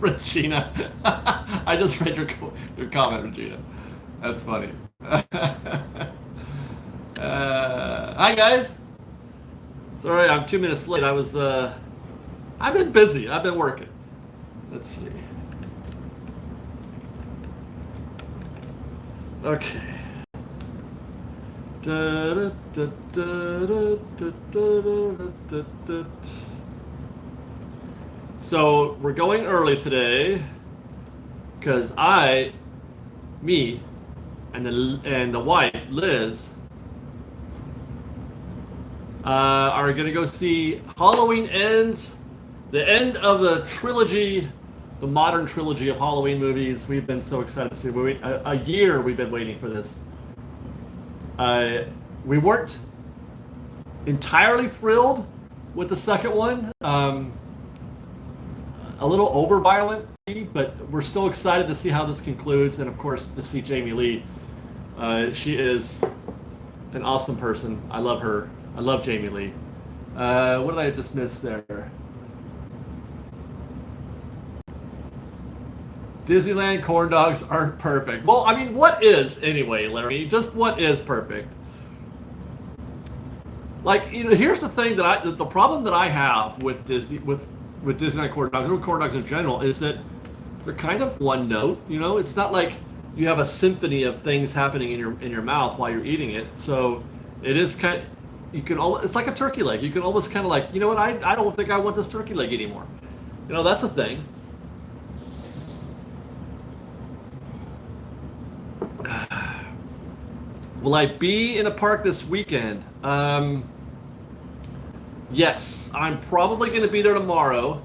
Regina. I just read your comment, Regina. That's funny. Hi guys. Sorry, I'm 2 minutes late. I've been busy. I've been working. Let's see. Okay. So we're going early today because me, and the wife Liz are gonna go see Halloween Ends, the end of the trilogy, the modern trilogy of Halloween movies. We've been so excited to see. A year we've been waiting for this. We weren't entirely thrilled with the second one. A little over violent, but we're still excited to see how this concludes, and of course to see Jamie Lee. She is an awesome person. I love her. I love Jamie Lee. What did I just miss there? Disneyland corn dogs aren't perfect. Well, I mean, what is anyway, Larry? Just what is perfect? Like, you know, here's the thing the problem that I have with Disneyland corn dogs, or corn dogs in general, is that they're kind of one note. You know, it's not like you have a symphony of things happening in your mouth while you're eating it. So it is kind of, it's like a turkey leg. You can almost kind of like, you know what, I don't think I want this turkey leg anymore. You know, that's a thing. Will I be in a park this weekend? Yes, I'm probably going to be there tomorrow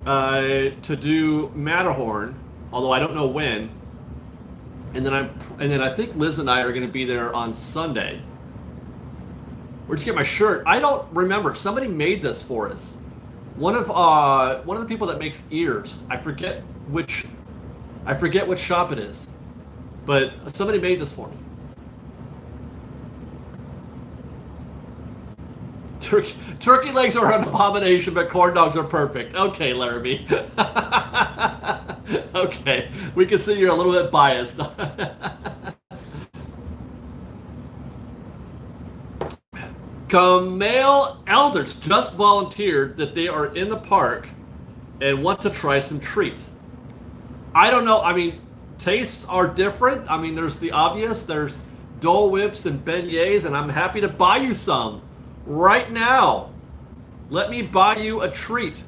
to do Matterhorn, although I don't know when. And then I think Liz and I are going to be there on Sunday. Where'd you get my shirt? I don't remember. Somebody made this for us. One of the people that makes ears. I forget which shop it is, but somebody made this for me. Turkey legs are an abomination, but corn dogs are perfect. Okay, Laramie. Okay, we can see you're a little bit biased. Camille Elders just volunteered that they are in the park and want to try some treats. I don't know. I mean, tastes are different. I mean, there's the obvious. There's Dole Whips and beignets, and I'm happy to buy you some right now. Let me buy you a treat.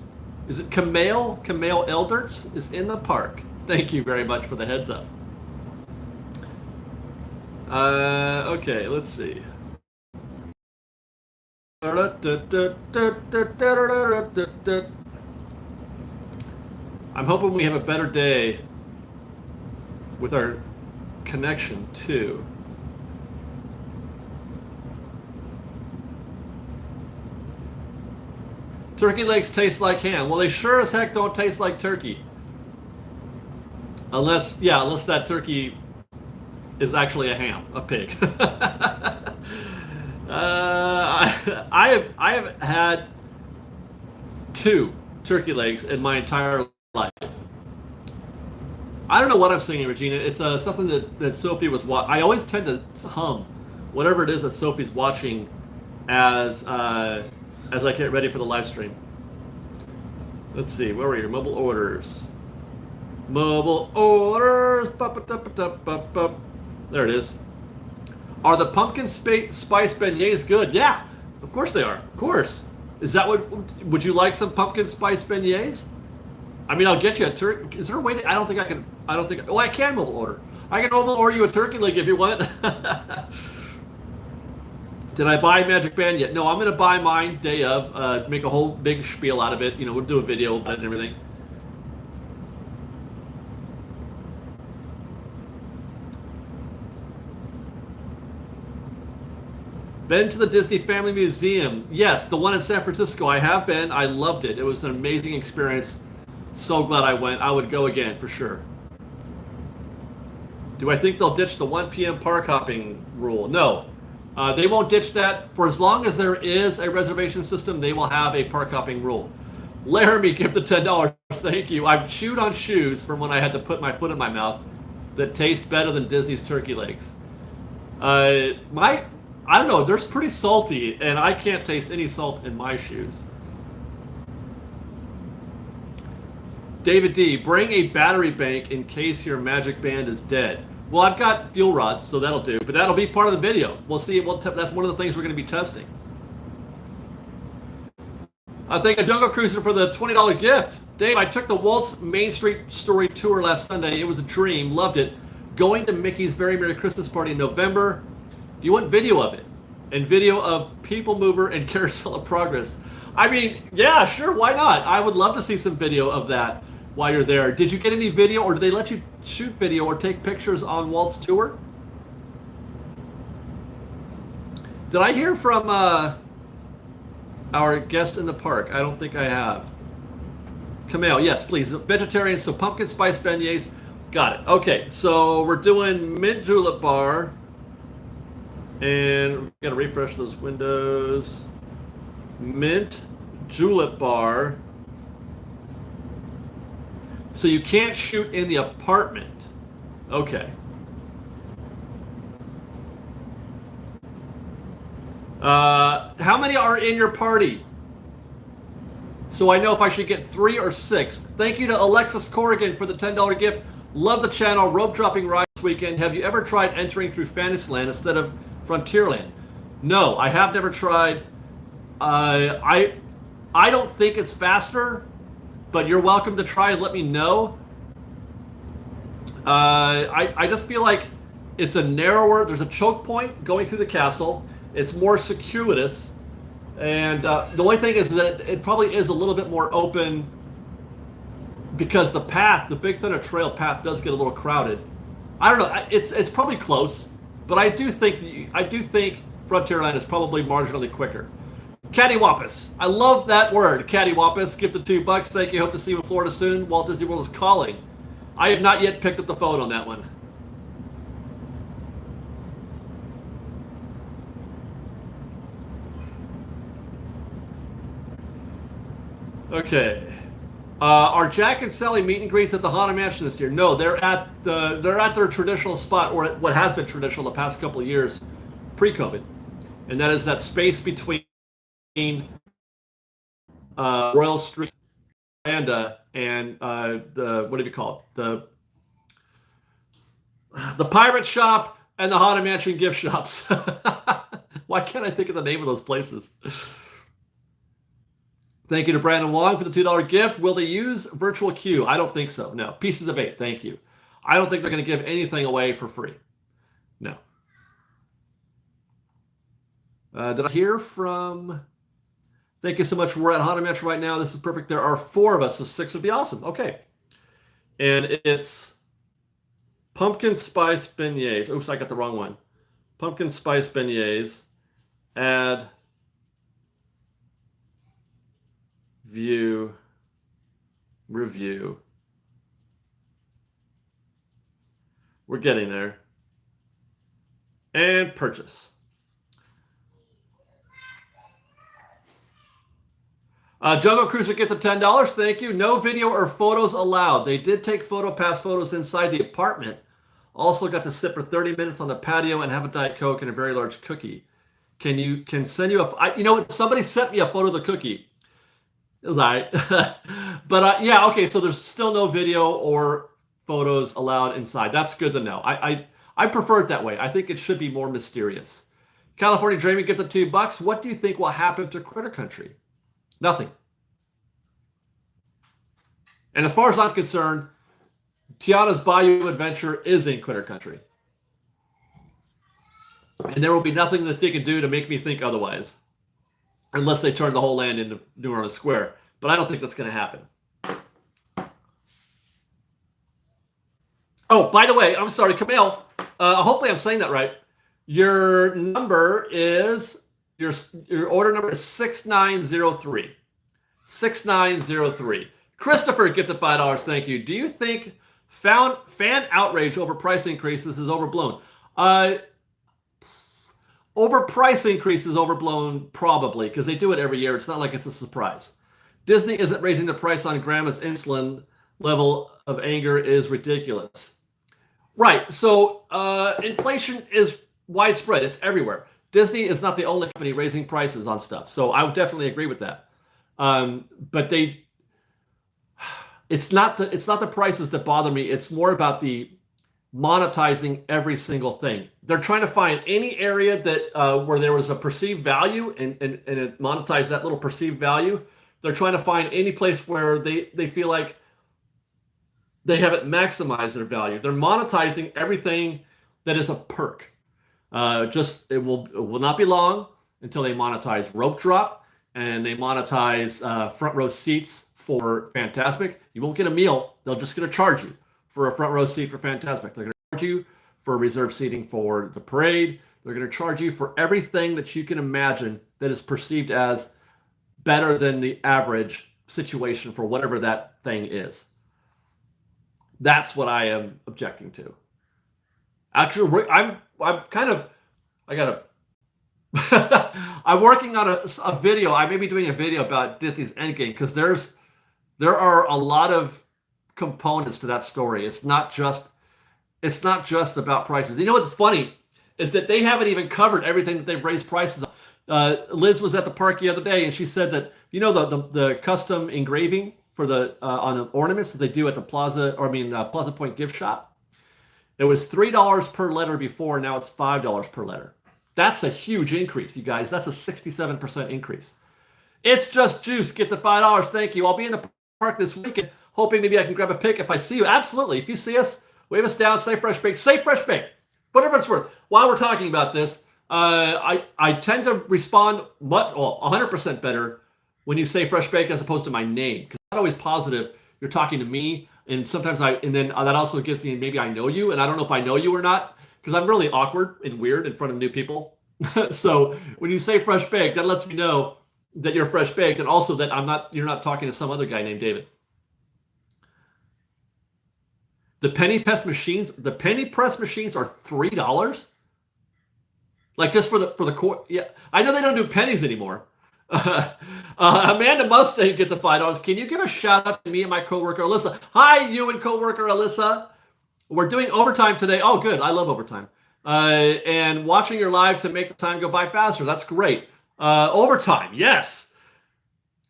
Is it Camille? Camille Elderts is in the park. Thank you very much for the heads up. Okay, let's see. I'm hoping we have a better day with our connection too. Turkey legs taste like ham. Well, they sure as heck don't taste like turkey. Unless that turkey is actually a ham, a pig. I have had 2 turkey legs in my entire life. I don't know what I'm singing, Regina. It's something that Sophie was watching. I always tend to hum whatever it is that Sophie's watching as I get ready for the live stream. Let's see, where were your mobile orders? Mobile orders. There it is. Are the pumpkin spice beignets good? Yeah, of course they are. Of course. Is that what? Would you like some pumpkin spice beignets? I mean, I'll get you a turkey. Is there a way to? I don't think I can. Oh, I can mobile order. I can mobile order you a turkey leg if you want. Did I buy Magic Band yet? No, I'm going to buy mine day of. Make a whole big spiel out of it. You know, we'll do a video about it and everything. Been to the Disney Family Museum? Yes, the one in San Francisco. I have been. I loved it. It was an amazing experience. So glad I went. I would go again for sure. Do I think they'll ditch the 1 p.m. park hopping rule? No. They won't ditch that. For as long as there is a reservation system, they will have a park hopping rule. Laramie gifted $10. Thank you. I've chewed on shoes from when I had to put my foot in my mouth that taste better than Disney's turkey legs. I don't know. They're pretty salty, and I can't taste any salt in my shoes. David D, bring a battery bank in case your magic band is dead. Well, I've got fuel rods, so that'll do. But that'll be part of the video. We'll see. That's one of the things we're going to be testing. I thank a Jungle Cruiser for the $20 gift. Dave, I took the Walt's Main Street Story Tour last Sunday. It was a dream. Loved it. Going to Mickey's Very Merry Christmas Party in November. Do you want video of it? And video of People Mover and Carousel of Progress. I mean, yeah, sure, why not? I would love to see some video of that while you're there. Did you get any video, or did they let you shoot video or take pictures on Walt's tour? Did I hear from our guest in the park? I don't think I have. Kamel, yes, please. Vegetarian, so pumpkin spice beignets. Got it. Okay, so we're doing mint julep bar. And we got to refresh those windows. Mint julep bar. So you can't shoot in the apartment. Okay. How many are in your party? So I know if I should get 3 or 6. Thank you to Alexis Corrigan for the $10 gift. Love the channel. Rope dropping ride this weekend. Have you ever tried entering through Fantasyland instead of Frontierland? No, I have never tried. I don't think it's faster, but you're welcome to try and let me know. I just feel like it's a narrower, there's a choke point going through the castle. It's more circuitous. And the only thing is that it probably is a little bit more open because the path, the Big Thunder Trail path, does get a little crowded. I don't know. It's probably close, but I do think Frontierland is probably marginally quicker. Cattywampus. I love that word, cattywampus. Give the $2. Thank you. Hope to see you in Florida soon. Walt Disney World is calling. I have not yet picked up the phone on that one. Okay. Are Jack and Sally meet and greets at the Haunted Mansion this year? No, they're at their traditional spot, or what has been traditional the past couple of years, pre-COVID, and that is that space between Royal Street and the what do you call it? The Pirate Shop and the Haunted Mansion gift shops. Why can't I think of the name of those places? Thank you to Brandon Wong for the $2 gift. Will they use virtual queue? I don't think so. No. Pieces of 8. Thank you. I don't think they're going to give anything away for free. No. Did I hear from... Thank you so much. We're at Haunted Mansion right now. This is perfect. There are 4 of us, so 6 would be awesome. Okay. And it's pumpkin spice beignets. Oops, I got the wrong one. Pumpkin spice beignets. Add... View, review. We're getting there. And purchase. Jungle Cruiser get the $10. Thank you. No video or photos allowed. They did take PhotoPass photos inside the apartment. Also got to sit for 30 minutes on the patio and have a Diet Coke and a very large cookie. Can send you a... You know what? Somebody sent me a photo of the cookie. It was all right. But yeah, okay, so there's still no video or photos allowed inside. That's good to know. I prefer it that way. I think it should be more mysterious. California Dreaming gifted $2. What do you think will happen to Critter Country? Nothing. And as far as I'm concerned, Tiana's Bayou Adventure is in Critter Country. And there will be nothing that they can do to make me think otherwise. Unless they turn the whole land into New Orleans Square. But I don't think that's going to happen. Oh, by the way, I'm sorry, Camille. Hopefully I'm saying that right. Your number is, your order number is 6903. 6903. Christopher gifted $5. Thank you. Do you think fan outrage over price increases is overblown? Over price increase is overblown, probably, because they do it every year. It's not like it's a surprise. Disney isn't raising the price on grandma's insulin. Level of anger is ridiculous. Right. So inflation is widespread. It's everywhere. Disney is not the only company raising prices on stuff. So I would definitely agree with that. But it's not the prices that bother me. It's more about the monetizing every single thing. They're trying to find any area that where there was a perceived value and monetize that little perceived value. They're trying to find any place where they feel like they haven't maximized their value. They're monetizing everything that is a perk. It will not be long until they monetize rope drop and they monetize front row seats for Fantasmic. You won't get a meal. They're just going to charge you for a front row seat for Fantasmic. They're going to charge you for reserved seating for the parade. They're going to charge you for everything that you can imagine that is perceived as better than the average situation for whatever that thing is. That's what I am objecting to. Actually, I'm working on a video. I may be doing a video about Disney's Endgame because there are a lot of components to that story. It's not just about prices. You know what's funny is that they haven't even covered everything that they've raised prices on. Liz was at the park the other day and she said that the custom engraving for the on the ornaments that they do at the Plaza Point gift shop. It was $3 per letter before, now it's $5 per letter. That's a huge increase, you guys. That's a 67% increase. It's just juice. Get the $5. Thank you. I'll be in the park this weekend, hoping maybe I can grab a pic if I see you. Absolutely. If you see us, wave us down. Say fresh baked. Say fresh baked. Whatever it's worth. While we're talking about this, I tend to respond 100% better when you say fresh baked as opposed to my name, because I'm not always positive you're talking to me. And sometimes that also gives me maybe I know you, and I don't know if I know you or not, because I'm really awkward and weird in front of new people. So when you say fresh baked, that lets me know that you're fresh baked, and also that you're not talking to some other guy named David. The penny press machines are $3. Like just for the core. Yeah, I know they don't do pennies anymore. Amanda Mustang get the $5. Can you give a shout out to me and my coworker Alyssa? Hi, you and coworker Alyssa. We're doing overtime today. Oh, good. I love overtime. And watching your live to make the time go by faster. That's great. Overtime, yes.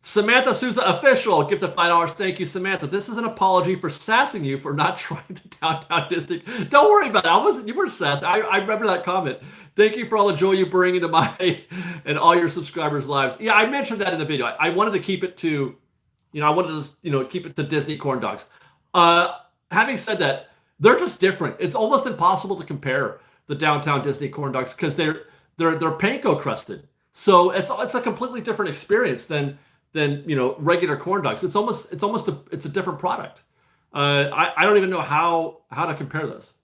Samantha Souza official, give the $5. Thank you, Samantha. This is an apology for sassing you for not trying the downtown Disney. Don't worry about it. You weren't sassed. I remember that comment. Thank you for all the joy you bring into my and all your subscribers' lives. Yeah, I mentioned that in the video. I wanted to keep it to, keep it to Disney corn dogs. Having said that, they're just different. It's almost impossible to compare the downtown Disney corn dogs because they're panko crusted. So it's a completely different experience than regular corn dogs. It's a different product. I don't even know how to compare this.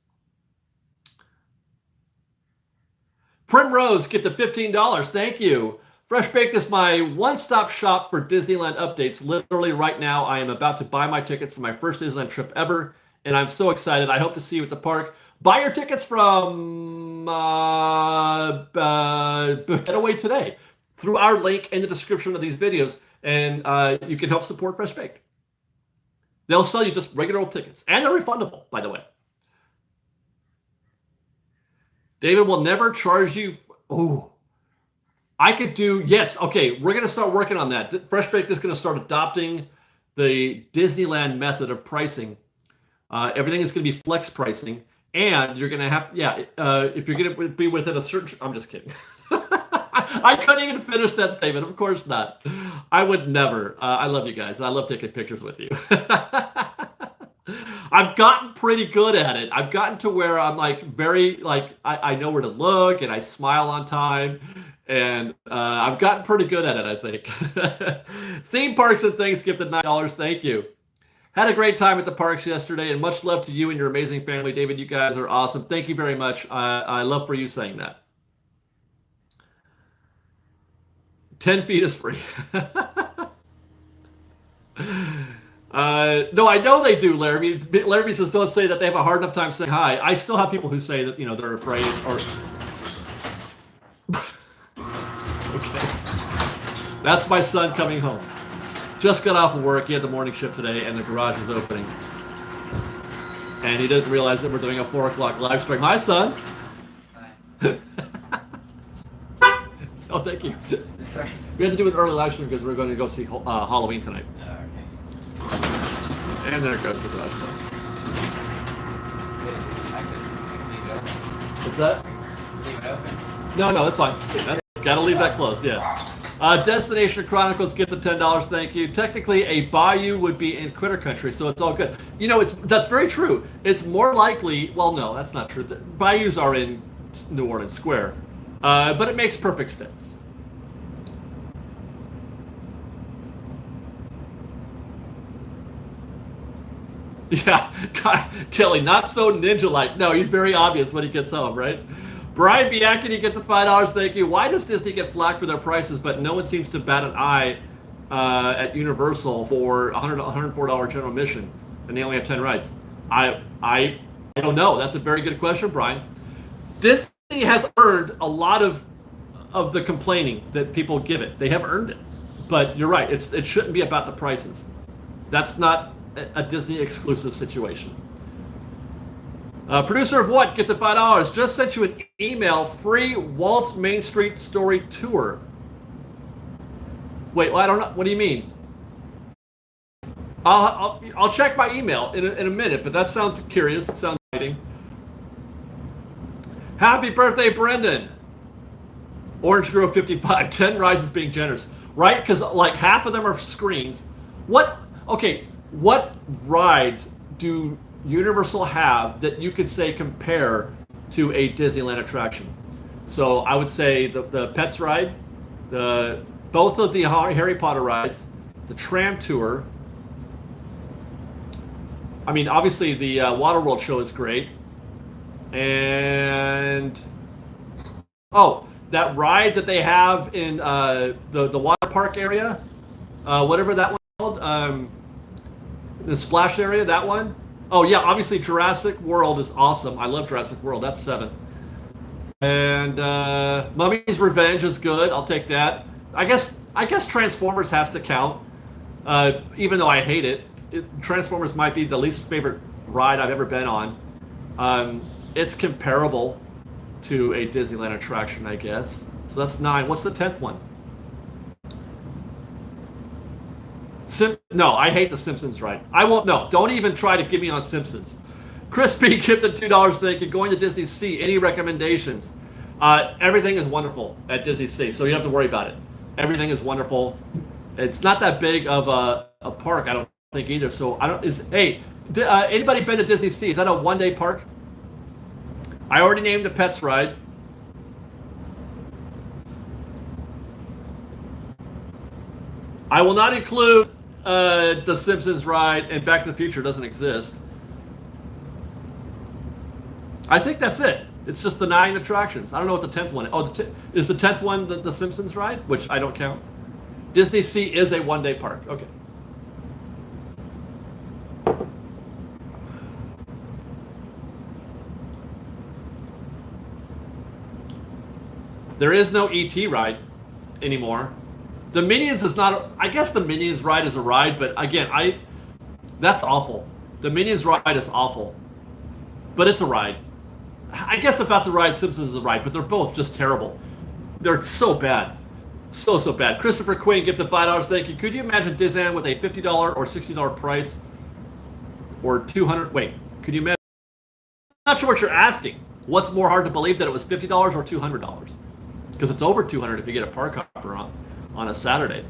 Primrose, get the $15. Thank you. Fresh Baked is my one-stop shop for Disneyland updates. Literally right now, I am about to buy my tickets for my first Disneyland trip ever, and I'm so excited. I hope to see you at the park. Buy your tickets from Getaway today through our link in the description of these videos, and you can help support Fresh Baked. They'll sell you just regular old tickets, and they're refundable, by the way. David will never charge you. I could do, yes. Okay, we're going to start working on that. Fresh Baked is going to start adopting the Disneyland method of pricing. Everything is going to be flex pricing, and you're going to have, if you're going to be within a certain, I'm just kidding. I couldn't even finish that statement. Of course not. I would never. I love you guys. I love taking pictures with you. I've gotten pretty good at it. I've gotten to where I'm I know where to look and I smile on time. And I've gotten pretty good at it, I think. Theme parks and things, give the $9. Thank you. Had a great time at the parks yesterday, and much love to you and your amazing family. David, you guys are awesome. Thank you very much. I love for you saying that. 10 feet is free. No, I know they do, Larry. Larry says, don't say that they have a hard enough time saying hi. I still have people who say that, they're afraid or... Okay. That's my son coming home. Just got off of work. He had the morning shift today, and the garage is opening. And he didn't realize that we're doing a 4 o'clock live stream. Hi, son. Hi. Oh, thank you. Sorry. We had to do an early live stream because we're going to go see Halloween tonight. Oh, okay. And there goes the garage door. I can leave it open. What's that? Let's leave it open. No, that's fine. Gotta leave that closed, yeah. Destination Chronicles, get the $10, thank you. Technically, a bayou would be in Critter Country, so it's all good. You know, that's very true. It's more likely, well, no, that's not true. Bayous are in New Orleans Square, but it makes perfect sense. Yeah, Kelly, not so ninja-like. No, he's very obvious when he gets home, right? Brian Bianchi, get the $5, thank you. Why does Disney get flack for their prices, but no one seems to bat an eye at Universal for $104 general admission, and they only have 10 rides? I don't know. That's a very good question, Brian. Disney has earned a lot of the complaining that people give it. They have earned it, but you're right. It shouldn't be about the prices. That's not a Disney exclusive situation. Producer of what? Get the $5. Just sent you an email. Free Walt's Main Street Story Tour. Wait, well, I don't know. What do you mean? I'll check my email in a minute, but that sounds curious. It sounds exciting. Happy birthday, Brendan. Orange Grove 55. 10 rides is being generous, right? Because like half of them are screens. What rides do Universal have that you could say compare to a Disneyland attraction? So I would say the Pets ride, both of the Harry Potter rides, the tram tour. I mean, obviously the Waterworld show is great, and that ride that they have in the water park area, whatever that one called, the splash area, that one. Oh yeah, obviously Jurassic World is awesome. I love Jurassic World. That's 7. And Mummy's Revenge is good. I'll take that. I guess Transformers has to count, even though I hate it. Transformers might be the least favorite ride I've ever been on. It's comparable to a Disneyland attraction, I guess. So that's 9. What's the 10th one? No, I hate the Simpsons ride. I won't. No, don't even try to get me on Simpsons. Crispy Kipton, $2. Thank you. Going to Disney Sea. Any recommendations? Everything is wonderful at Disney Sea, so you don't have to worry about it. Everything is wonderful. It's not that big of a park, I don't think either. So I don't. Anybody been to Disney Sea? Is that a one-day park? I already named the Pets ride. I will not include the Simpsons ride, and Back to the Future doesn't exist. I think that's it. It's just the 9 attractions. I don't know what the 10th one is. Oh, is the 10th one the Simpsons ride, which I don't count? Disney Sea is a one-day park. Okay. There is no E.T. ride anymore. The Minions is not. I guess the Minions ride is a ride, but again, that's awful. The Minions ride is awful, but it's a ride. I guess if that's a ride, Simpsons is a ride, but they're both just terrible. They're so bad, so bad. Christopher Quinn, get the $5. Thank you. Could you imagine Disneyland with a $50 or $60 price, or $200? Wait, could you imagine? I'm not sure what you're asking. What's more hard to believe, that it was $50 or $200? Because it's over $200 if you get a park hopper on a Saturday.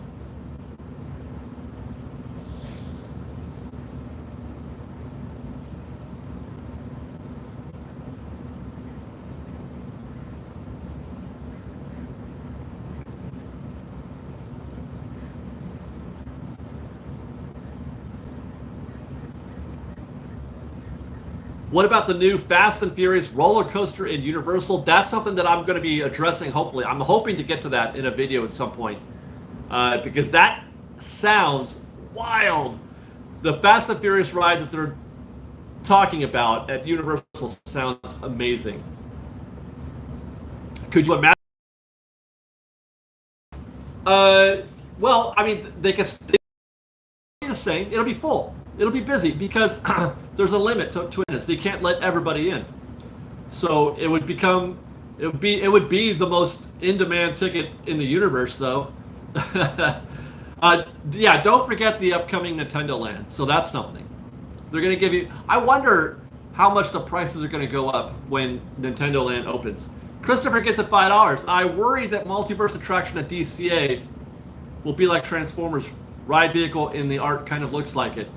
What about the new Fast and Furious roller coaster in Universal? That's something that I'm going to be addressing, hopefully. I'm hoping to get to that in a video at some point. Because that sounds wild. The Fast and Furious ride that they're talking about at Universal sounds amazing. Could you imagine? Well, I mean, they can the same. It'll be full. It'll be busy because there's a limit to attendance. They can't let everybody in. So it would be the most in-demand ticket in the universe, though. Yeah, don't forget the upcoming Nintendo Land. So that's something. They're going to give you... I wonder how much the prices are going to go up when Nintendo Land opens. Christopher gets at $5. I worry that Multiverse Attraction at DCA will be like Transformers ride vehicle in the art kind of looks like it.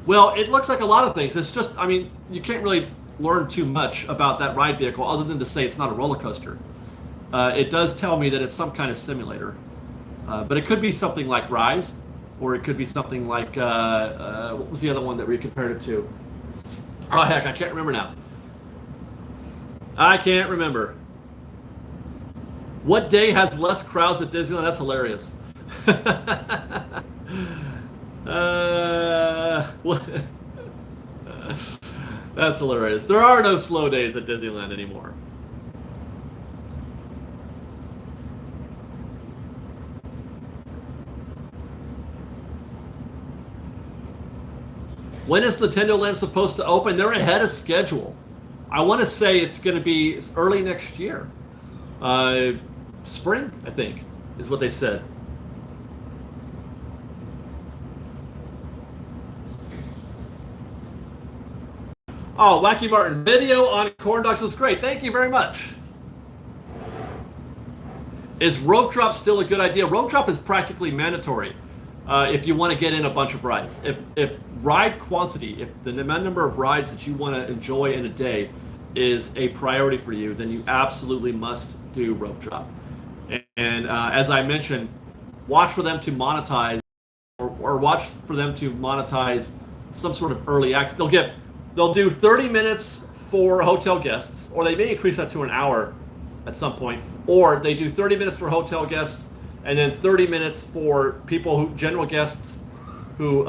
Well, it looks like a lot of things. It's just, I mean, you can't really learn too much about that ride vehicle other than to say it's not a roller coaster. It does tell me that it's some kind of simulator. But it could be something like Rise, or it could be something like, what was the other one that we compared it to? Oh, heck, I can't remember now. I can't remember. What day has less crowds at Disneyland? That's hilarious. That's hilarious. There are no slow days at Disneyland anymore. When is Nintendo Land supposed to open? They're ahead of schedule. I want to say it's going to be early next year. Spring, I think, is what they said. Oh, Wacky Martin, video on corn dogs was great. Thank you very much. Is rope drop still a good idea? Rope drop is practically mandatory if you want to get in a bunch of rides. If ride quantity, if the number of rides that you want to enjoy in a day is a priority for you, then you absolutely must do rope drop. And as I mentioned, watch for them to monetize, or watch for them to monetize some sort of early access. They'll do 30 minutes for hotel guests, or they may increase that to an hour at some point, or they do 30 minutes for hotel guests and then 30 minutes for people general guests who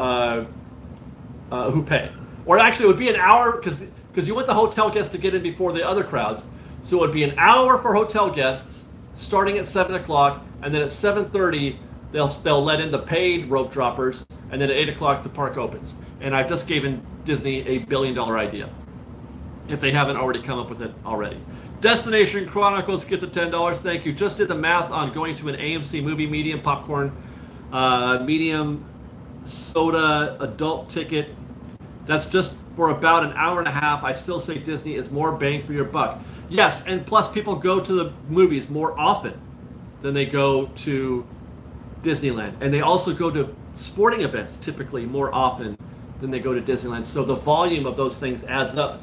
pay. Or actually, it would be an hour because you want the hotel guests to get in before the other crowds. So it would be an hour for hotel guests, starting at 7 o'clock, and then at 7:30 they'll let in the paid rope droppers, and then at 8 o'clock the park opens. And I've just given Disney a $1 billion idea, if they haven't already come up with it already. Destination Chronicles gets to $10. Thank you. Just did the math on going to an AMC movie, medium popcorn, medium soda, adult ticket. That's just for about an hour and a half. I still say Disney is more bang for your buck. Yes, and plus people go to the movies more often than they go to Disneyland. And they also go to sporting events typically more often than they go to Disneyland. So the volume of those things adds up,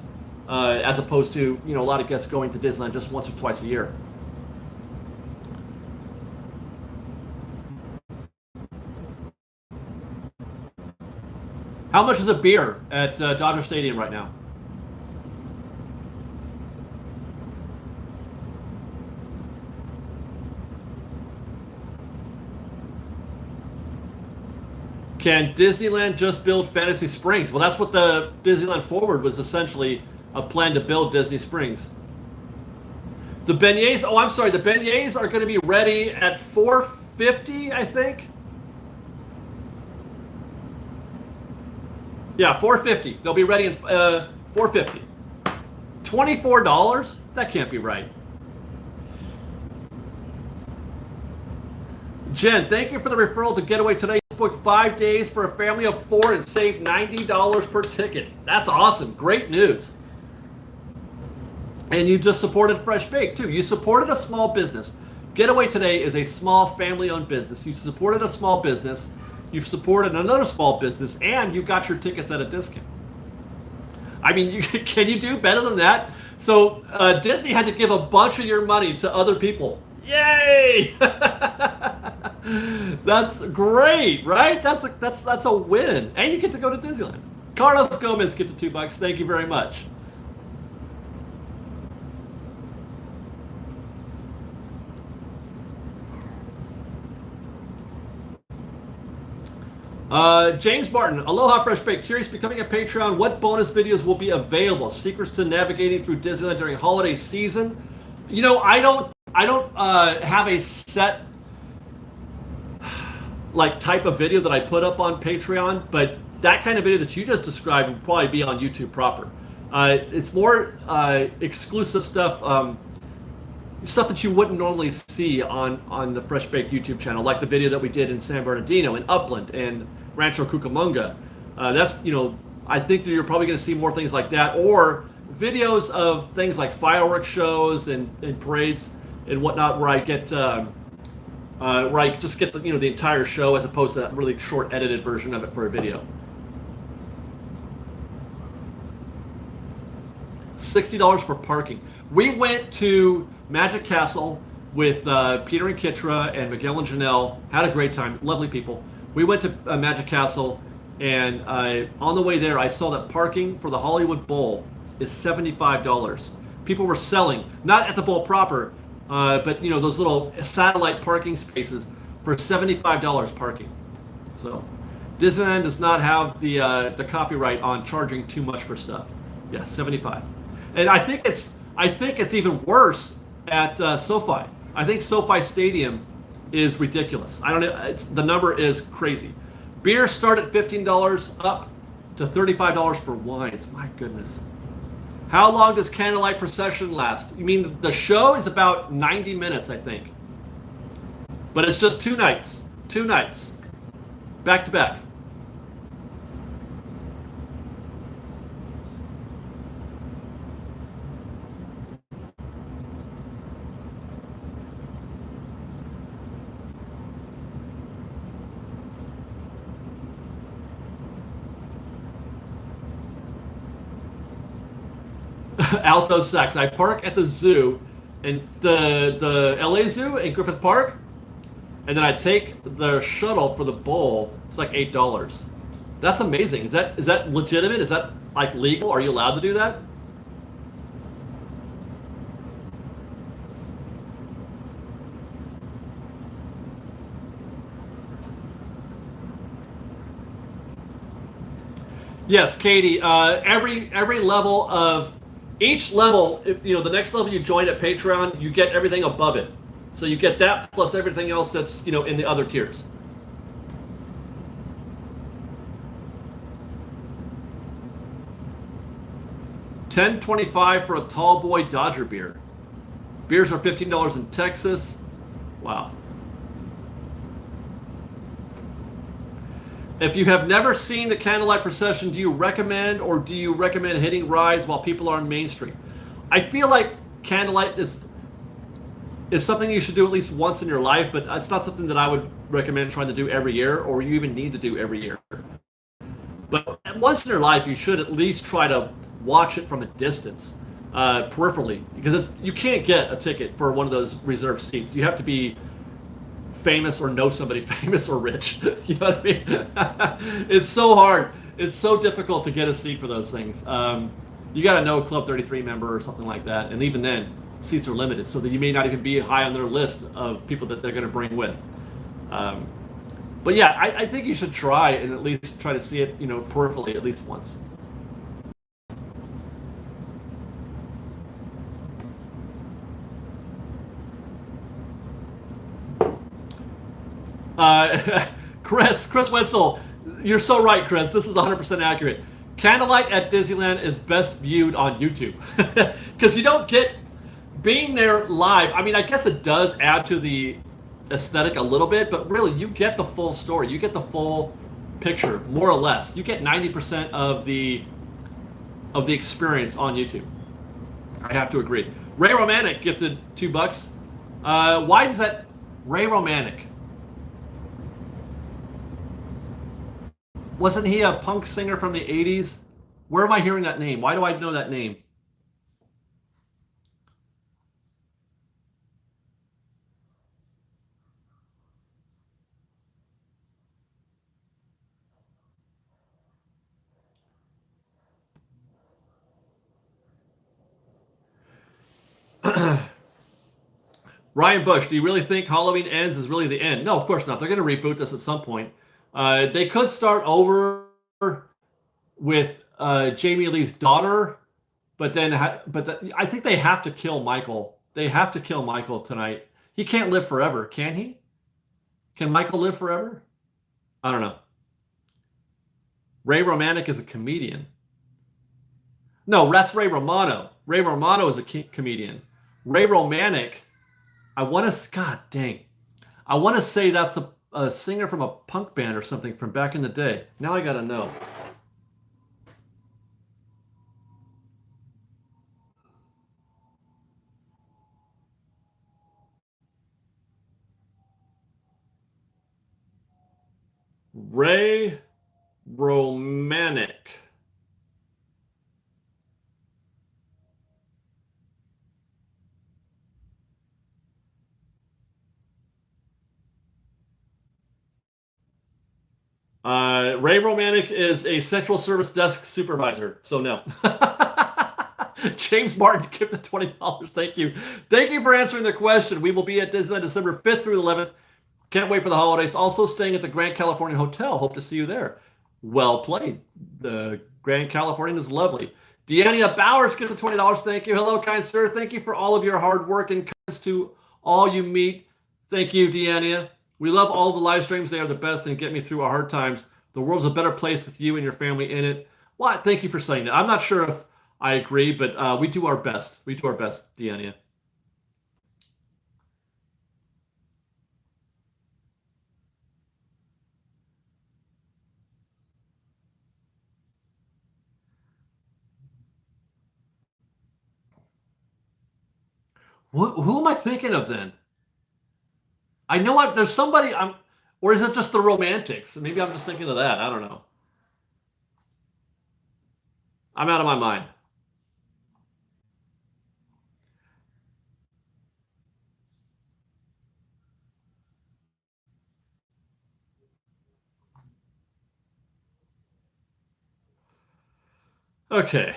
as opposed to, a lot of guests going to Disneyland just once or twice a year. How much is a beer at Dodger Stadium right now? Can Disneyland just build Fantasy Springs? Well, that's what the Disneyland Forward was essentially, a plan to build Disney Springs. The beignets, the beignets are going to be ready at 4:50, I think. Yeah, 4:50. They'll be ready in 4:50. $24? That can't be right. Jen, thank you for the referral to Getaway Today. Booked 5 days for a family of 4 and saved $90 per ticket. That's awesome. Great news. And you just supported Fresh Baked too. You supported a small business. Getaway Today is a small family-owned business. You supported a small business. You've supported another small business, and you got your tickets at a discount. I mean, can you do better than that? So Disney had to give a bunch of your money to other people. Yay! That's great, right? That's a win, and you get to go to Disneyland. Carlos Gomez get to $2. Thank you very much. James Martin, Aloha Fresh Baked. Curious, becoming a Patreon, what bonus videos will be available? Secrets to navigating through Disneyland during holiday season. I don't have a set. like type of video that I put up on Patreon, but that kind of video that you just described would probably be on YouTube proper. It's more exclusive stuff, stuff that you wouldn't normally see on the Fresh Baked YouTube channel, like the video that we did in San Bernardino, in Upland, and Rancho Cucamonga. That's, you know, I think that you're probably going to see more things like that, or videos of things like fireworks shows and parades and whatnot, where I get where I just get the, you know, the entire show as opposed to a really short edited version of it for a video. $60 for parking. We went to Magic Castle with Peter and Kitra and Miguel and Janelle. Had a great time. Lovely people. We went to Magic Castle, and on the way there, I saw that parking for the Hollywood Bowl is $75. People were selling, not at the bowl proper, but you know, those little satellite parking spaces for $75 parking. So Disneyland does not have the copyright on charging too much for stuff. Yeah, 75. And I think it's even worse at SoFi. I think SoFi Stadium is ridiculous. I don't know. The number is crazy. Beers start at $15 up to $35 for wines. My goodness. How long does Candlelight Procession last? You mean the show is about 90 minutes, I think. But it's just 2 nights. 2 nights. Back to back. Alto sax. I park at the zoo, and the LA Zoo in Griffith Park, and then I take the shuttle for the bowl. It's like $8. That's amazing. Is that legitimate? Is that like legal? Are you allowed to do that? Yes, Katie. Every level of each level, if, you know, the next level you join at Patreon, you get everything above it. So you get that plus everything else that's, you know, in the other tiers. $10.25 for a tall boy Dodger beer. Beers are $15 in Texas. Wow. If you have never seen the Candlelight Procession, do you recommend hitting rides while people are on Main Street? I feel like Candlelight is something you should do at least once in your life, but it's not something that I would recommend trying to do every year, or you even need to do every year. But once in your life, you should at least try to watch it from a distance, peripherally, because you can't get a ticket for one of those reserved seats. You have to be famous or know somebody famous or rich. You know what I mean? It's so hard. It's so difficult to get a seat for those things. You got to know a Club 33 member or something like that, and even then, seats are limited, so that you may not even be high on their list of people that they're going to bring with. But yeah, I think you should try and at least try to see it, you know, peripherally at least once. Chris Wetzel, you're so right, Chris. This is 100% accurate. Candlelight at Disneyland is best viewed on YouTube because you don't get being there live. I mean, I guess it does add to the aesthetic a little bit, but really, you get the full story. You get the full picture, more or less. You get 90% of the experience on YouTube. I have to agree. Ray Romanek gifted $2. Why does that Ray Romanek? Wasn't he a punk singer from the 80s? Where am I hearing that name? Why do I know that name? Ryan Bush, do you really think Halloween Ends is really the end? No, of course not. They're going to reboot this at some point. They could start over with Jamie Lee's daughter, but then I think they have to kill Michael. They have to kill Michael tonight. He can't live forever, can he? Can Michael live forever? I don't know. Ray Romanic is a comedian. No, that's Ray Romano. Ray Romano is a comedian. Ray Romanic, I want to, God dang. I want to say that's a singer from a punk band or something from back in the day. Now I got to know. Ray Romanic. Ray Romanic is a central service desk supervisor, so no. James Martin gifted $20. Thank you. Thank you for answering the question. We will be at Disneyland December 5th through 11th. Can't wait for the holidays. Also staying at the Grand Californian Hotel. Hope to see you there. Well played. The Grand Californian is lovely. Deanna Bowers gifted $20. Thank you. Hello, kind sir. Thank you for all of your hard work and kindness to all you meet. Thank you, Deanna. We love all the live streams. They are the best and get me through our hard times. The world's a better place with you and your family in it. Well, thank you for saying that. I'm not sure if I agree, but we do our best. We do our best, Deanna. Who am I thinking of then? I know there's somebody or is it just the Romantics? Maybe I'm just thinking of that. I don't know. I'm out of my mind. Okay.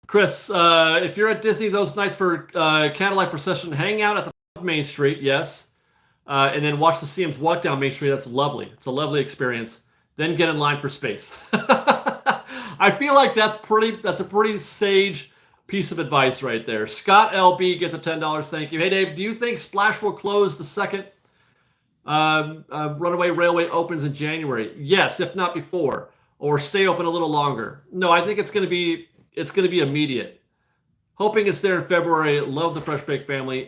Chris, if you're at Disney those nights for Candlelight Procession, hang out at the top of Main Street, yes. And then watch the CMs walk down Main Street. That's lovely. It's a lovely experience. Then get in line for space. I feel like that's a pretty sage piece of advice right there. Scott LB gets a $10. Thank you. Hey Dave, do you think Splash will close the second Runaway Railway opens in January? Yes, if not before, or stay open a little longer. No, I think it's going to be immediate. Hoping it's there in February. Love the Fresh Baked family.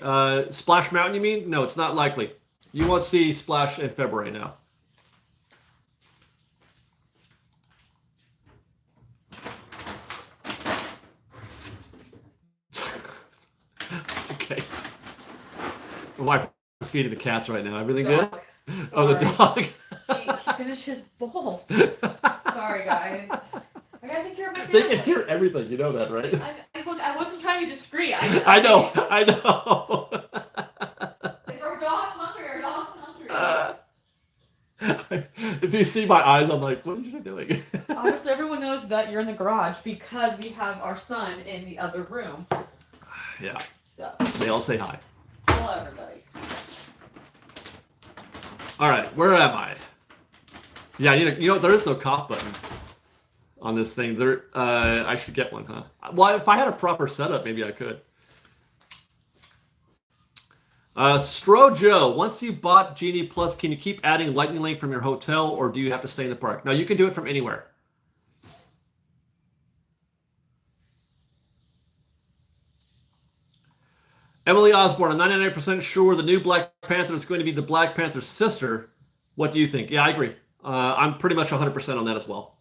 Splash Mountain, you mean? No, it's not likely. You won't see Splash in February now. Okay. My wife is feeding the cats right now. Everything good? Oh, the dog. He finished his bowl. Sorry, guys. I gotta take care of my They family. can hear everything. You know that, right? Look, I wasn't trying to be discreet. I know. If our dog's hungry, our dog's hungry. If you see my eyes, I'm like, what are you doing? Obviously, everyone knows that you're in the garage because we have our son in the other room. Yeah. So, They all say hi. hello, everybody. All right, where am I? Yeah, you know, there is no cough button on this thing. I should get one, huh? Well, if I had a proper setup, maybe I could. Stro Joe, once you bought Genie Plus, can you keep adding Lightning Lane from your hotel, or do you have to stay in the park? No, you can do it from anywhere. Emily Osborne, I'm 99% sure the new Black Panther is going to be the Black Panther's sister. What do you think? Yeah, I agree. I'm pretty much 100% on that as well.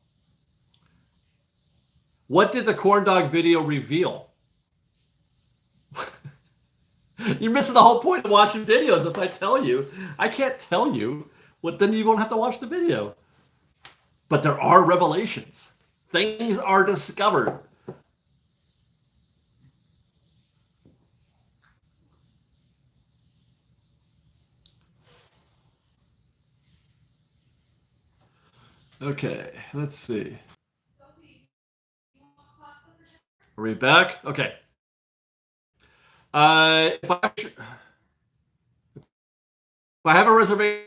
What did the corn dog video reveal? You're missing the whole point of watching videos if I tell you. I can't tell you. Then you won't have to watch the video. But there are revelations. Things are discovered. Okay, let's see. Are we back? Okay. If I have a reservation,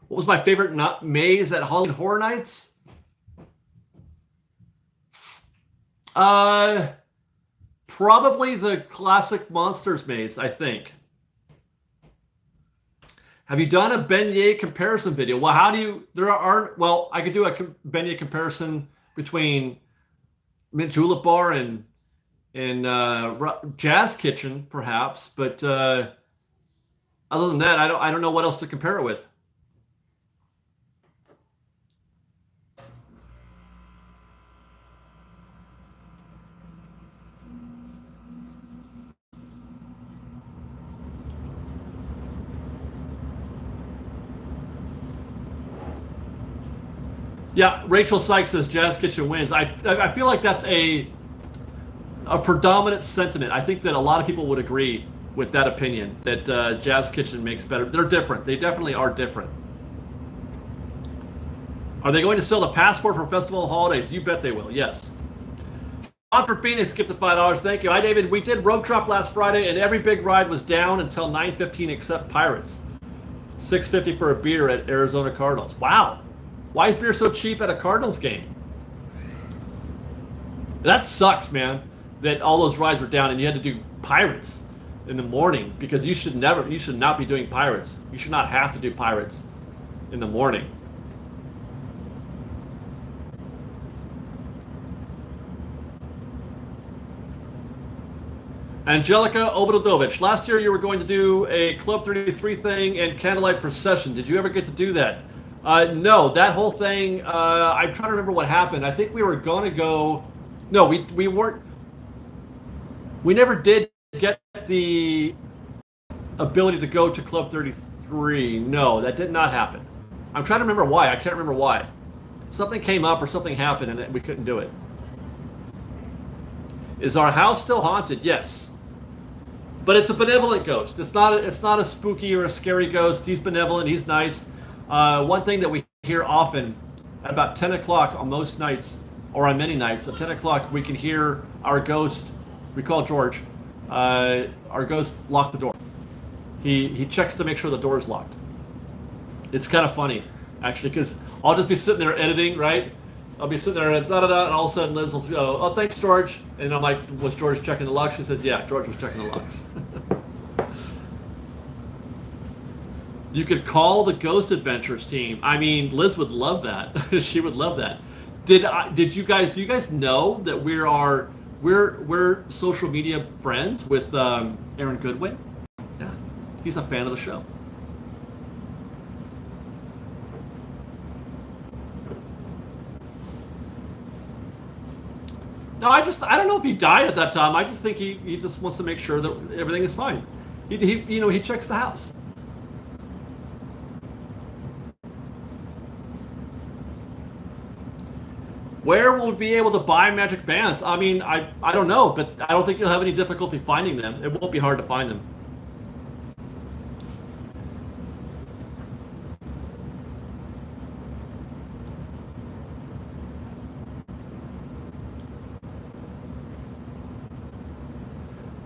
what was my favorite maze at Halloween Horror Nights? Probably the classic Monsters maze, I think. Have you done a beignet comparison video? Well, how do you, well, I could do a beignet comparison between Mint Julep Bar and Jazz Kitchen, perhaps, but other than that, I don't know what else to compare it with. Yeah, Rachel Sykes says Jazz Kitchen wins. I feel like that's a predominant sentiment. I think that a lot of people would agree with that opinion, that Jazz Kitchen makes better. They're different. They definitely are different. Are they going to sell the passport for festival holidays? You bet they will, yes. On for Phoenix, gifted $5. Thank you. Hi, David. We did Road Trip last Friday, and every big ride was down until 9:15 except Pirates. $6.50 for a beer at Arizona Cardinals. Wow. Why is beer so cheap at a Cardinals game? That sucks, man, that all those rides were down and you had to do Pirates in the morning, because you should not be doing Pirates. You should not have to do Pirates in the morning. Angelica Obradovich, last year you were going to do a Club 33 thing and candlelight procession. Did you ever get to do that? No, that whole thing, I'm trying to remember what happened. I think we were going to go, no, we weren't, we never did get the ability to go to Club 33. No, that did not happen. I'm trying to remember why. I can't remember why. Something came up or something happened and we couldn't do it. Is our house still haunted? Yes. But it's a benevolent ghost. It's not a spooky or a scary ghost. He's benevolent. He's nice. One thing that we hear often at about 10 o'clock on most nights, or on many nights, at 10 o'clock we can hear our ghost, we call George, our ghost lock the door. He checks to make sure the door is locked. It's kind of funny, actually, because I'll just be sitting there editing, right? I'll be sitting there and da-da-da, and all of a sudden Liz will go, oh, thanks, George. And I'm like, was George checking the locks? She said, yeah, George was checking the locks. You could call the Ghost Adventures team. I mean, Liz would love that. She would love that. Do you guys know that we're social media friends with Aaron Goodwin? Yeah, he's a fan of the show. No, I don't know if he died at that time. I just think he just wants to make sure that everything is fine. He checks the house. Where will we be able to buy magic bands? I mean, I don't know, but I don't think you'll have any difficulty finding them. It won't be hard to find them.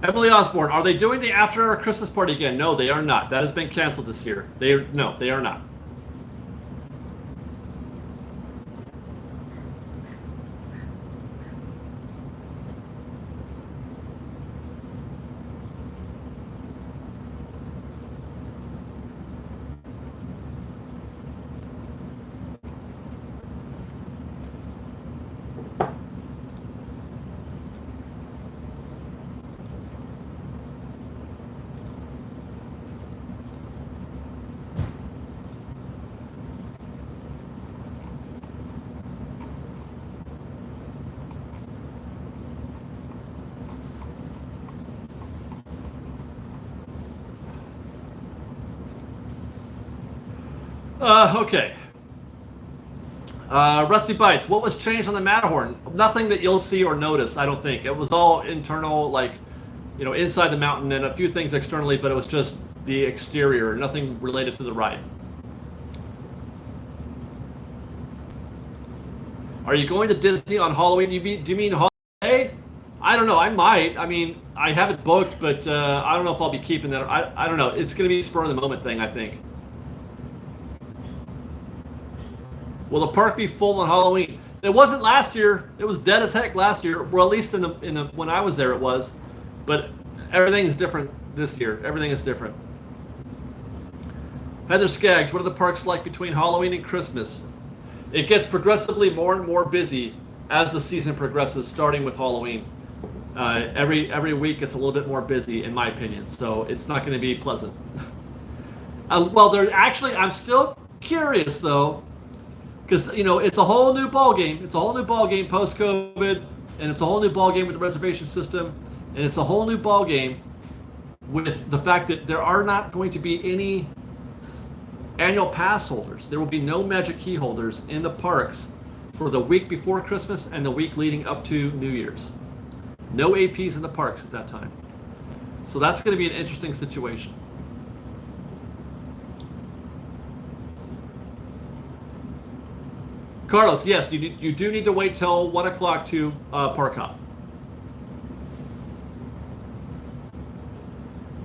Emily Osborne, are they doing the after our Christmas party again? No, they are not. That has been canceled this year. No, they are not. Okay. Rusty Bites, what was changed on the Matterhorn? Nothing that you'll see or notice, I don't think. It was all internal, like, inside the mountain, and a few things externally, but it was just the exterior, nothing related to the ride. Are you going to Disney on Halloween? Do you mean holiday? I don't know. I might. I mean, I have it booked, but I don't know if I'll be keeping that. I don't know. It's going to be a spur of the moment thing, I think. Will the park be full on Halloween? It wasn't last year. It was dead as heck last year. Well, at least in the when I was there, it was. But everything is different this year. Everything is different. Heather Skaggs, what are the parks like between Halloween and Christmas? It gets progressively more and more busy as the season progresses, starting with Halloween. Every week it's a little bit more busy, in my opinion. So it's not going to be pleasant. Well, I'm still curious though, because it's a whole new ball game. It's a whole new ball game post COVID, and it's a whole new ball game with the reservation system, and it's a whole new ball game with the fact that there are not going to be any annual pass holders. There will be no Magic Key holders in the parks for the week before Christmas and the week leading up to New Year's. No APs in the parks at that time. So that's going to be an interesting situation. Carlos, yes, you do need to wait till 1 o'clock to park hop.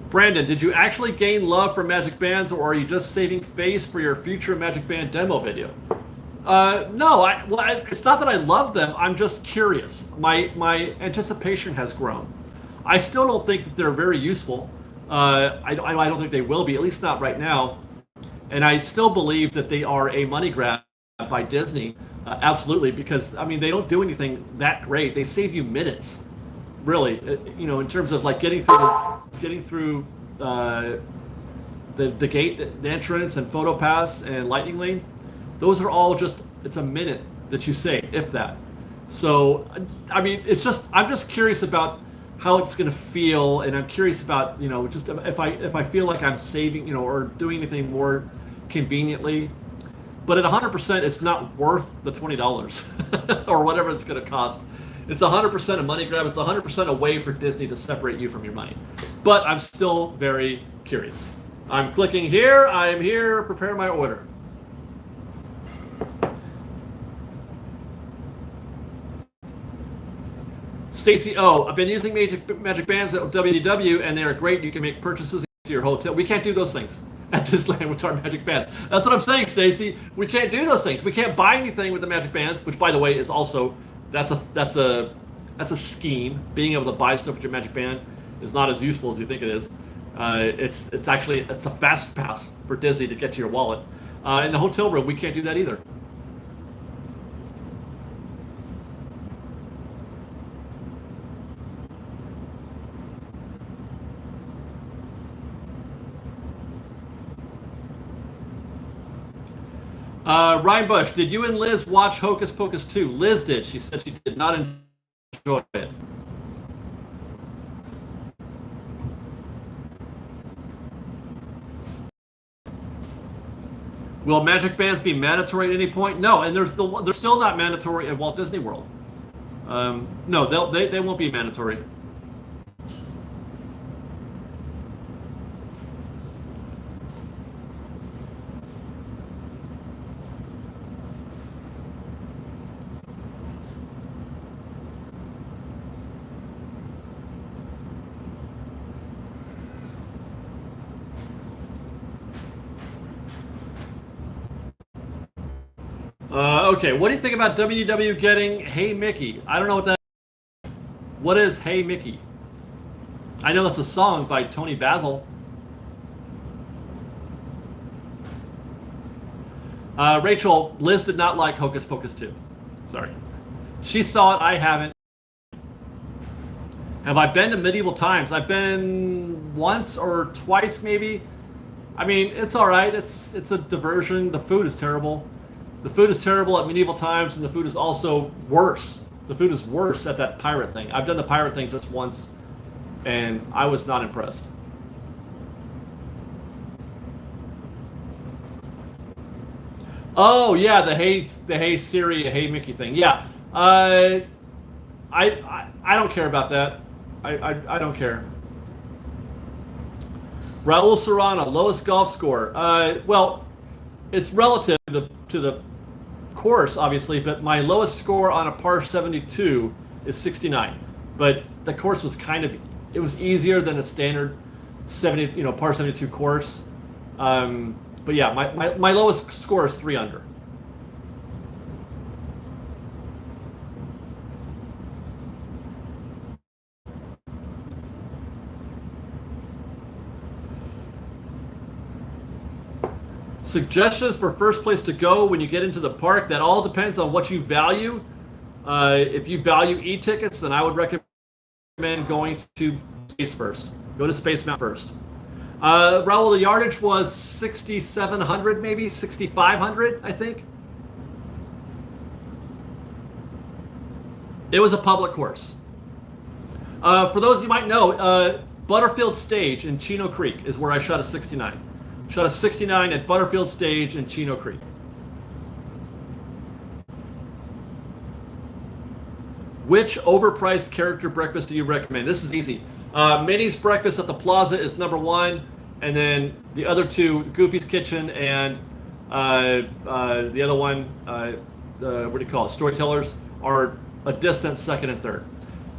Brandon, did you actually gain love for Magic Bands, or are you just saving face for your future Magic Band demo video? No, it's not that I love them. I'm just curious. My anticipation has grown. I still don't think that they're very useful. I don't think they will be, at least not right now. And I still believe that they are a money grab by Disney, absolutely, because they don't do anything that great. They save you minutes, really. In terms of like getting through the gate, the entrance, and photo pass and lightning lane. Those are all it's a minute that you save, if that. So, I'm just curious about how it's going to feel, and I'm curious about, just if I feel like I'm saving, or doing anything more conveniently. But at 100%, it's not worth the $20 or whatever it's going to cost. It's 100% a money grab. It's 100% a way for Disney to separate you from your money. But I'm still very curious. I'm clicking here. I am here. Prepare my order. Stacy O, I've been using Magic Bands at WDW, and they are great. You can make purchases to your hotel. We can't do those things at Disneyland with our Magic Bands. That's what I'm saying, Stacy. We can't do those things. We can't buy anything with the Magic Bands, which, by the way, is also that's a scheme. Being able to buy stuff with your Magic Band is not as useful as you think it is. It's a fast pass for Disney to get to your wallet. In the hotel room, we can't do that either. Ryan Bush, did you and Liz watch Hocus Pocus 2? Liz did. She said she did not enjoy it. Will Magic Bands be mandatory at any point? No, and they're still not mandatory at Walt Disney World. No, they won't be mandatory. Okay, what do you think about WW getting Hey Mickey? I don't know what that is. What is Hey Mickey? I know that's a song by Tony Basil. Rachel, Liz did not like Hocus Pocus 2. Sorry. She saw it, I haven't. Have I been to Medieval Times? I've been once or twice maybe. It's all right. It's a diversion. The food is terrible. The food is terrible at Medieval Times, and the food is also worse. The food is worse at that pirate thing. I've done the pirate thing just once, and I was not impressed. Oh yeah, the Hey Siri, Hey Mickey thing. Yeah, I don't care about that. I don't care. Raul Serrano, lowest golf score. Well, it's relative to the course, obviously, but my lowest score on a par 72 is 69. But the course was it was easier than a standard par 72 course. But yeah, my lowest score is 3 under. Suggestions for first place to go when you get into the park. That all depends on what you value. If you value e-tickets, then I would recommend going to Space first. Go to Space Mountain first. Raul, the yardage was 6,700, maybe 6,500, I think. It was a public course. For those you might know, Butterfield Stage in Chino Creek is where I shot a 69. Shot a 69 at Butterfield Stage in Chino Creek. Which overpriced character breakfast do you recommend? This is easy. Minnie's Breakfast at the Plaza is number 1, and then the other two, Goofy's Kitchen and the other one, what do you call it? Storytellers are a distant second and third.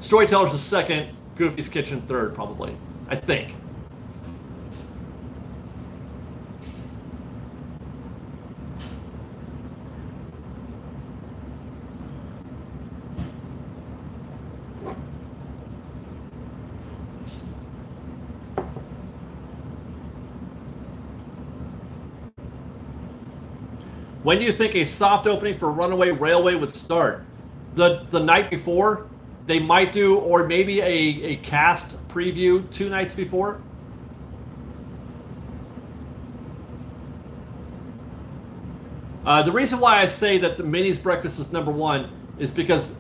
Storytellers is second, Goofy's Kitchen third, probably. I think. When do you think a soft opening for Runaway Railway would start? The night before? They might do, or maybe a cast preview 2 nights before. The reason why I say that the Minnie's Breakfast is number 1 is because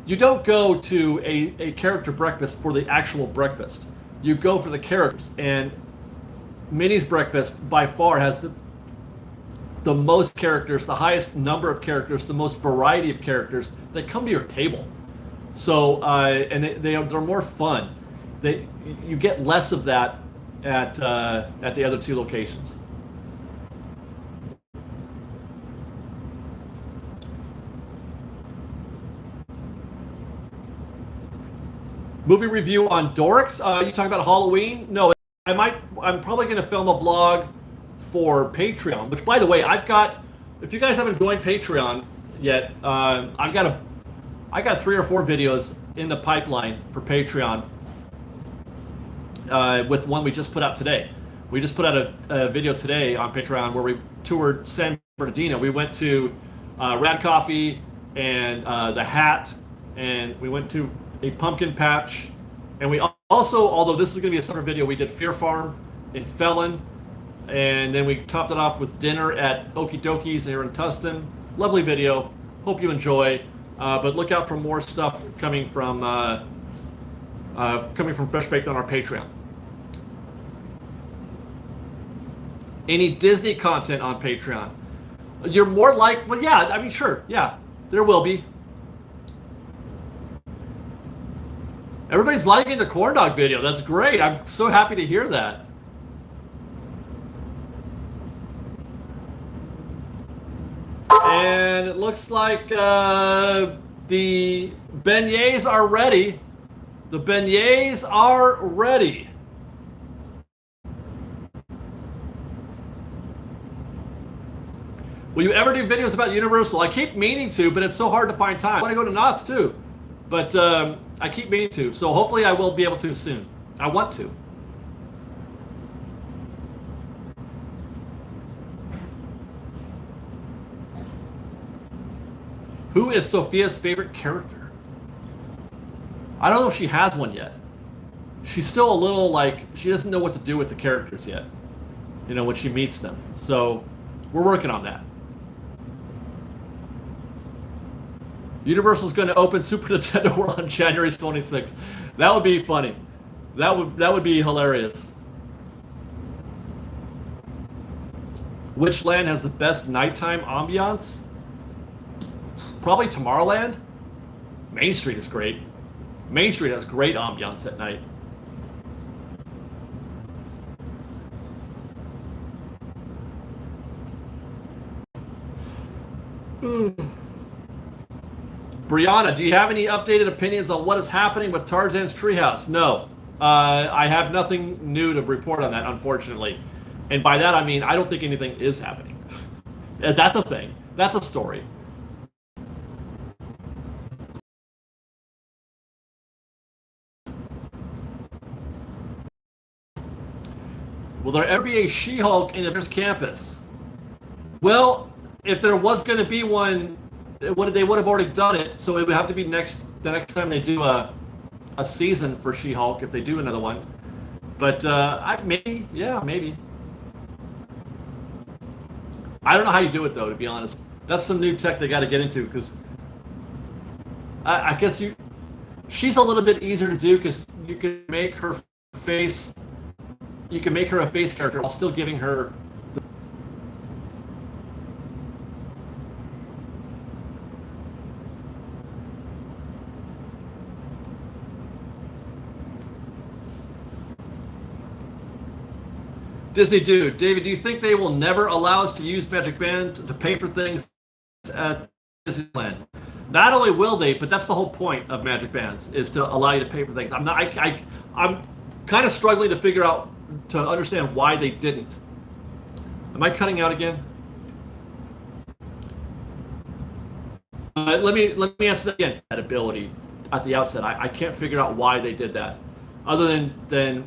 you don't go to a character breakfast for the actual breakfast. You go for the characters. And Minnie's Breakfast by far has the most characters, the highest number of characters, the most variety of characters that come to your table. So, and they're more fun. You get less of that at the other 2 locations. Movie review on Dorks. You talking about Halloween? No, I'm probably going to film a vlog for Patreon, which, by the way, I've got. If you guys haven't joined Patreon yet, I got 3 or 4 videos in the pipeline for Patreon. With one we just put out today. We just put out a video today on Patreon where we toured San Bernardino. We went to Rad Coffee and the Hat, and we went to a pumpkin patch, and we also, although this is going to be a separate video, we did Fear Farm in Felon. And then we topped it off with dinner at Okie Dokies here in Tustin. Lovely video. Hope you enjoy. But look out for more stuff coming from Fresh Baked on our Patreon. Any Disney content on Patreon? You're more like, well, yeah. I mean, sure, yeah, there will be. Everybody's liking the corn dog video. That's great. I'm so happy to hear that. And it looks like the beignets are ready. The beignets are ready. Will you ever do videos about Universal? I keep meaning to, but it's so hard to find time. I want to go to Knott's too, but I keep meaning to. So hopefully I will be able to soon. I want to. Who is Sophia's favorite character? I don't know if she has one yet. She's still a little like, she doesn't know what to do with the characters yet, you know, when she meets them. So we're working on that. Universal's going to open Super Nintendo World on January 26th. That would be funny. That would be hilarious. Which land has the best nighttime ambiance? Probably Tomorrowland. Main Street is great. Main Street has great ambiance at night. Brianna, do you have any updated opinions on what is happening with Tarzan's Treehouse? No. I have nothing new to report on that, unfortunately. And by that I mean I don't think anything is happening. That's a thing. That's a story. Will there ever be a She-Hulk in Avengers Campus? Well, if there was going to be one, they would have already done it. So it would have to be the next time they do a season for She-Hulk, if they do another one. But maybe, yeah, maybe. I don't know how you do it though, to be honest. That's some new tech they got to get into, because I guess she's a little bit easier to do, because you can make her face. You can make her a face character while still giving her. Disney Dude, David, do you think they will never allow us to use Magic Band to pay for things at Disneyland? Not only will they, but that's the whole point of Magic Bands, is to allow you to pay for things. I'm kind of struggling to figure out, to understand why they didn't. Am I cutting out again? Let me answer that again. That ability at the outset, I can't figure out why they did that, other than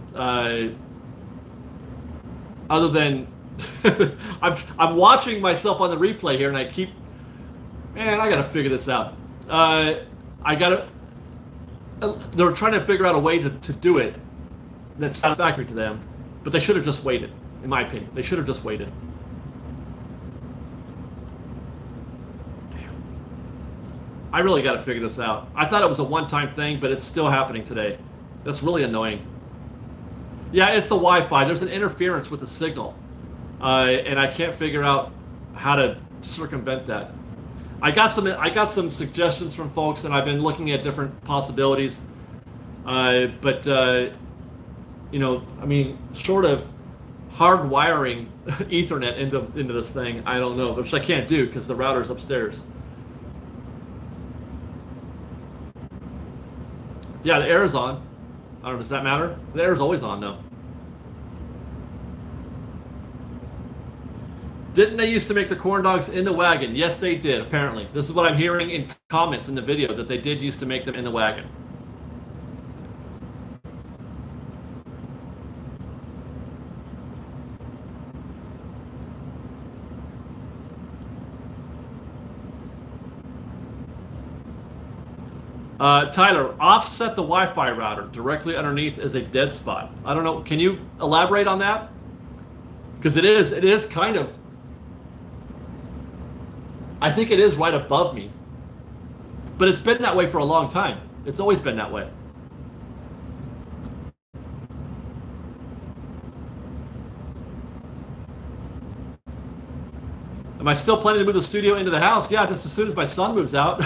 I'm watching myself on the replay here, and I keep, man, I gotta figure this out. They're trying to figure out a way to do it that's satisfactory to them, but they should have just waited, in my opinion. They should have just waited. Damn. I really gotta figure this out. I thought it was a one-time thing, but it's still happening today. That's really annoying. Yeah, it's the Wi-Fi. There's an interference with the signal, and I can't figure out how to circumvent that. I got some suggestions from folks, and I've been looking at different possibilities. But you know, I mean, short of hardwiring Ethernet into this thing, I don't know, which I can't do because the router's upstairs. Yeah, the air is on. I don't know, does that matter? The air is always on, though. Didn't they used to make the corn dogs in the wagon? Yes, they did, apparently. This is what I'm hearing in comments in the video, that they did used to make them in the wagon. Tyler, offset the Wi-Fi router. Directly underneath is a dead spot. I don't know. Can you elaborate on that? Because it is kind of, I think it is right above me. But it's been that way for a long time. It's always been that way. Am I still planning to move the studio into the house? Yeah, just as soon as my son moves out.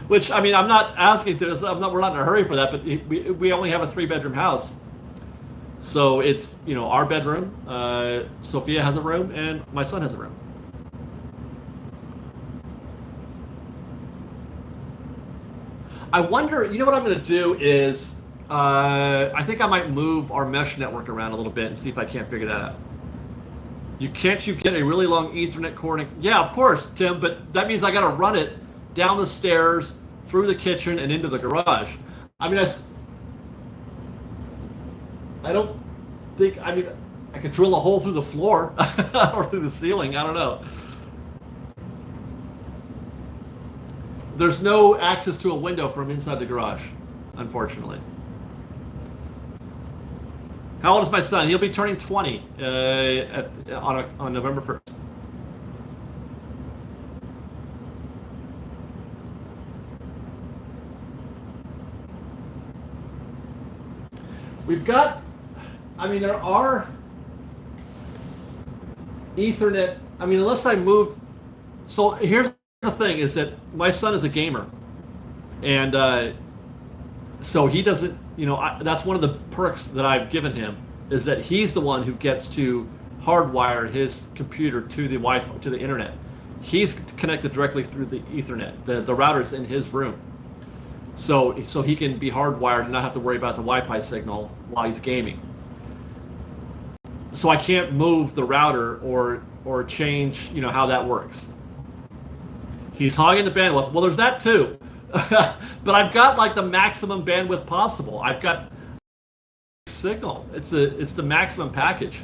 Which, I mean, I'm not asking to. We're not in a hurry for that. But we only have a 3-bedroom house, so it's, you know, our bedroom. Sophia has a room, and my son has a room. I wonder. You know what I'm going to do is, I think I might move our mesh network around a little bit and see if I can't figure that out. You get a really long Ethernet cord? Yeah, of course, Tim. But that means I got to run it down the stairs, through the kitchen, and into the garage. I mean, I don't think, I mean, I could drill a hole through the floor or through the ceiling. I don't know. There's no access to a window from inside the garage, unfortunately. How old is my son? He'll be turning 20 on November 1st. We've got, I mean, there are Ethernet, I mean, unless I move, so here's the thing, is that my son is a gamer, and so he doesn't, you know, that's one of the perks that I've given him, is that he's the one who gets to hardwire his computer to the Wi-Fi, to the internet. He's connected directly through the Ethernet. The router's in his room. So he can be hardwired and not have to worry about the Wi-Fi signal while he's gaming. So I can't move the router or change, you know, how that works. He's hogging the bandwidth. Well, there's that too. But I've got like the maximum bandwidth possible. I've got signal. It's the maximum package.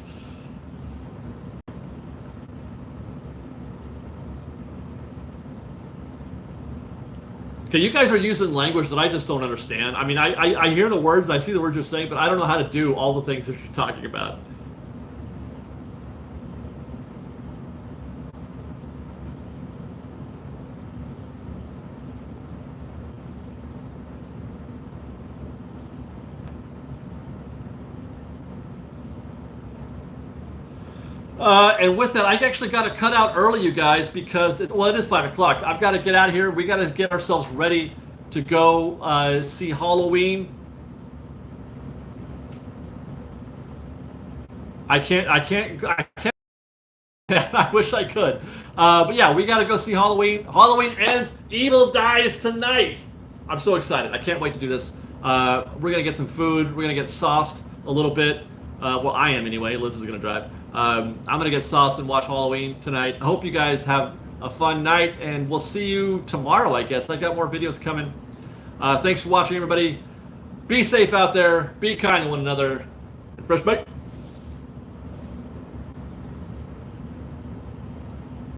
Okay, you guys are using language that I just don't understand. I mean, I hear the words, I see the words you're saying, but I don't know how to do all the things that you're talking about. And with that, I actually got to cut out early, you guys, because it is 5 o'clock. I've got to get out of here. We got to get ourselves ready to go see Halloween. I can't. I wish I could. But yeah, we got to go see Halloween. Halloween ends. Evil dies tonight. I'm so excited. I can't wait to do this. We're going to get some food. We're going to get sauced a little bit. Well, I am anyway. Liz is going to drive. I'm going to get sauced and watch Halloween tonight. I hope you guys have a fun night, and we'll see you tomorrow, I guess. I got more videos coming. Thanks for watching, everybody. Be safe out there. Be kind to one another. Fresh bite.